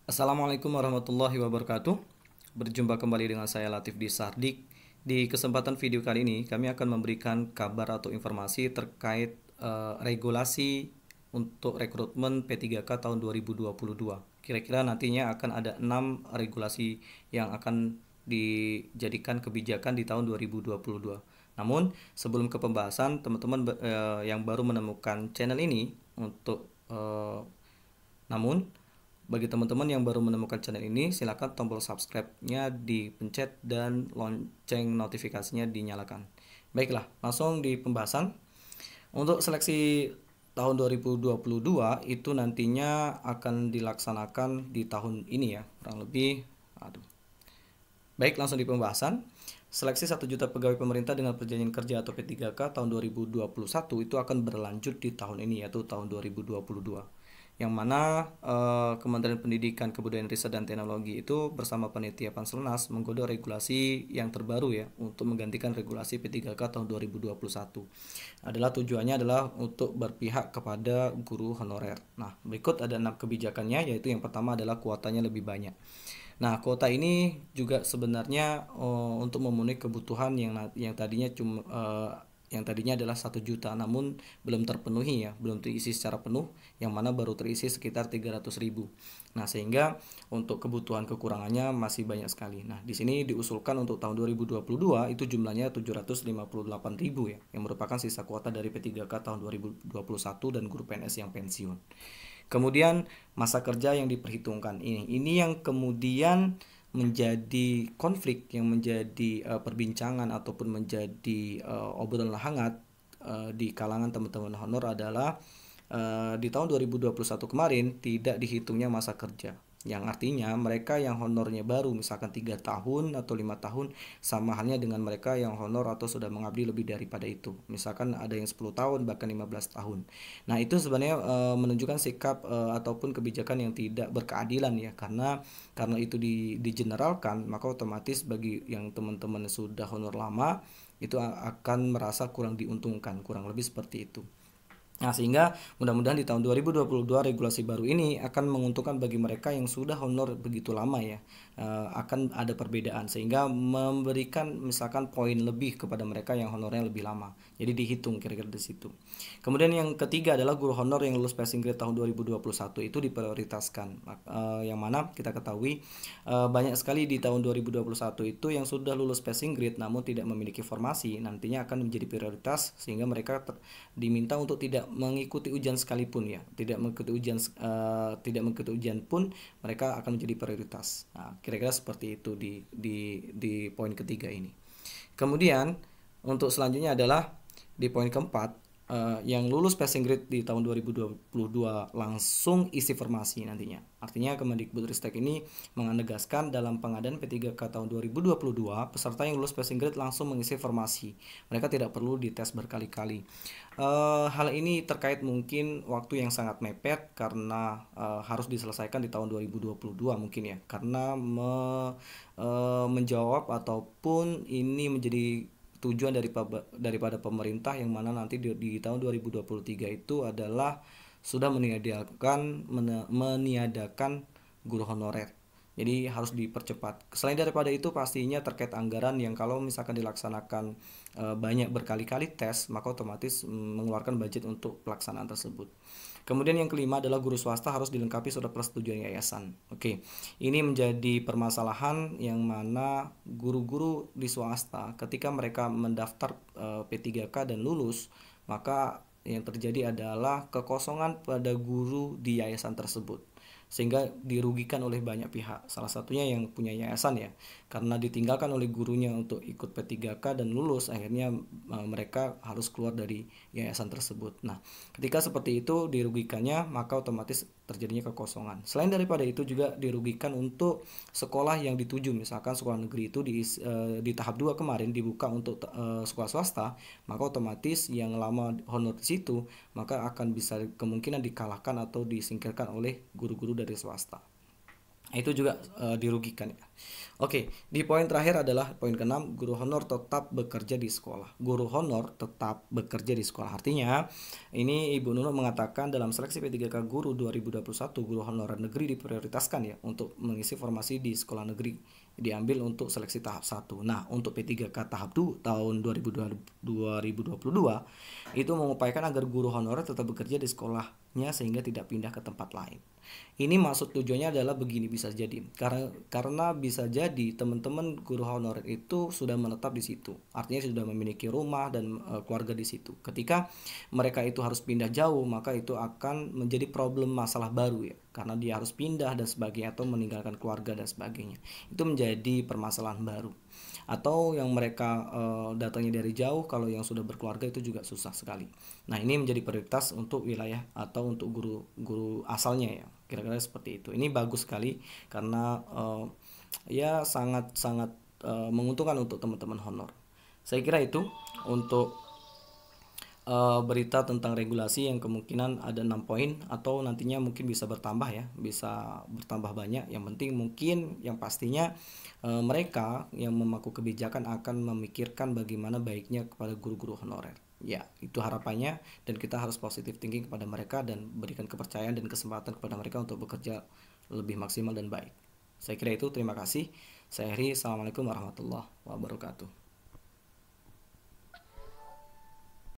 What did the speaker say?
Assalamualaikum warahmatullahi wabarakatuh. Berjumpa kembali dengan saya Latif di Sardik. Di kesempatan video kali ini kami akan memberikan kabar atau informasi terkait regulasi untuk rekrutmen P3K tahun 2022. Kira-kira nantinya akan ada 6 regulasi yang akan dijadikan kebijakan di tahun 2022. Namun sebelum ke pembahasan, teman-teman yang baru menemukan channel ini untuk namun bagi teman-teman yang baru menemukan channel ini, silakan tombol subscribe-nya dipencet dan lonceng notifikasinya dinyalakan. Baiklah, langsung di pembahasan. Untuk seleksi tahun 2022 itu nantinya akan dilaksanakan di tahun ini ya, kurang lebih. Baik, langsung di pembahasan. Seleksi 1 juta pegawai pemerintah dengan perjanjian kerja atau P3K tahun 2021 itu akan berlanjut di tahun ini, yaitu tahun 2022. Yang mana Kementerian Pendidikan, Kebudayaan, Riset, dan Teknologi itu bersama Panitia Panselnas menggodok regulasi yang terbaru ya untuk menggantikan regulasi P3K tahun 2021. Tujuannya adalah untuk berpihak kepada guru honorer. Nah, berikut ada 6 kebijakannya, yaitu yang pertama adalah kuotanya lebih banyak. Nah, kuota ini juga sebenarnya untuk memenuhi kebutuhan yang tadinya adalah 1 juta, namun belum terpenuhi ya, belum terisi secara penuh, yang mana baru terisi sekitar 300.000. Nah, sehingga untuk kebutuhan kekurangannya masih banyak sekali. Nah, di sini diusulkan untuk tahun 2022 itu jumlahnya 758.000 ya, yang merupakan sisa kuota dari P3K tahun 2021 dan guru PNS yang pensiun. Kemudian masa kerja yang diperhitungkan ini yang kemudian menjadi konflik, yang menjadi perbincangan ataupun menjadi obrolan hangat di kalangan teman-teman honor adalah di tahun 2021 kemarin tidak dihitungnya masa kerja, yang artinya mereka yang honornya baru misalkan 3 tahun atau 5 tahun sama halnya dengan mereka yang honor atau sudah mengabdi lebih daripada itu, misalkan ada yang 10 tahun bahkan 15 tahun. Nah, itu sebenarnya menunjukkan sikap ataupun kebijakan yang tidak berkeadilan ya, karena itu digeneralkan, maka otomatis bagi yang teman-teman sudah honor lama itu akan merasa kurang diuntungkan, kurang lebih seperti itu. Nah, sehingga mudah-mudahan di tahun 2022 regulasi baru ini akan menguntungkan bagi mereka yang sudah honor begitu lama ya. Akan ada perbedaan sehingga memberikan misalkan poin lebih kepada mereka yang honornya lebih lama. Jadi dihitung kira-kira di situ. Kemudian yang ketiga adalah guru honor yang lulus passing grade tahun 2021 itu diprioritaskan. Yang mana kita ketahui banyak sekali di tahun 2021 itu yang sudah lulus passing grade namun tidak memiliki formasi, nantinya akan menjadi prioritas sehingga mereka diminta untuk tidak mengikuti ujian sekalipun ya, tidak mengikuti ujian pun mereka akan menjadi prioritas. Nah, kira-kira seperti itu di poin ketiga ini. Kemudian untuk selanjutnya adalah di poin keempat, yang lulus passing grade di tahun 2022 langsung isi formasi nantinya. Artinya Kemendikbudristek ini menegaskan dalam pengadaan P3K tahun 2022 peserta yang lulus passing grade langsung mengisi formasi. Mereka tidak perlu dites berkali-kali. Hal ini terkait mungkin waktu yang sangat mepet karena harus diselesaikan di tahun 2022 mungkin ya. Karena menjawab ataupun ini menjadi tujuan daripada pemerintah, yang mana nanti di tahun 2023 itu adalah sudah meniadakan guru honorer. Jadi harus dipercepat. Selain daripada itu pastinya terkait anggaran yang kalau misalkan dilaksanakan banyak berkali-kali tes, maka otomatis mengeluarkan budget untuk pelaksanaan tersebut. Kemudian yang kelima adalah guru swasta harus dilengkapi surat persetujuan yayasan. Oke, ini menjadi permasalahan yang mana guru-guru di swasta ketika mereka mendaftar P3K dan lulus, maka yang terjadi adalah kekosongan pada guru di yayasan tersebut, sehingga dirugikan oleh banyak pihak. Salah satunya yang punya yayasan ya, karena ditinggalkan oleh gurunya untuk ikut P3K dan lulus, akhirnya mereka harus keluar dari yayasan tersebut. Nah, ketika seperti itu dirugikannya, maka otomatis terjadinya kekosongan. Selain daripada itu juga dirugikan untuk sekolah yang dituju, misalkan sekolah negeri itu di tahap 2 kemarin dibuka untuk sekolah swasta, maka otomatis yang lama honor di situ maka akan bisa kemungkinan dikalahkan atau disingkirkan oleh guru-guru dari swasta. Itu juga dirugikan ya. Oke, di poin terakhir adalah poin keenam, guru honor tetap bekerja di sekolah. Guru honor tetap bekerja di sekolah. Artinya, ini Ibu Nunung mengatakan dalam seleksi P3K Guru 2021, guru honorer negeri diprioritaskan ya untuk mengisi formasi di sekolah negeri, diambil untuk seleksi tahap 1. Nah, untuk P3K tahap 2 tahun 2022 itu mengupayakan agar guru honorer tetap bekerja di sekolahnya sehingga tidak pindah ke tempat lain. Ini maksud tujuannya adalah begini, bisa jadi karena bisa jadi teman-teman guru honorer itu sudah menetap di situ, artinya sudah memiliki rumah dan keluarga di situ. Ketika mereka itu harus pindah jauh, maka itu akan menjadi problem masalah baru ya, karena dia harus pindah dan sebagainya atau meninggalkan keluarga dan sebagainya. Itu menjadi permasalahan baru. Atau yang mereka datangnya dari jauh, kalau yang sudah berkeluarga itu juga susah sekali. Nah, ini menjadi prioritas untuk wilayah atau untuk guru-guru asalnya ya. Kira-kira seperti itu. Ini bagus sekali karena ya sangat-sangat menguntungkan untuk teman-teman honor. Saya kira itu untuk berita tentang regulasi yang kemungkinan ada 6 poin atau nantinya mungkin bisa bertambah ya, bisa bertambah banyak. Yang penting mungkin yang pastinya mereka yang memangku kebijakan akan memikirkan bagaimana baiknya kepada guru-guru honorer. Ya, itu harapannya, dan kita harus positive thinking kepada mereka dan berikan kepercayaan dan kesempatan kepada mereka untuk bekerja lebih maksimal dan baik. Saya kira itu, terima kasih. Saya Heri, Assalamualaikum warahmatullahi wabarakatuh.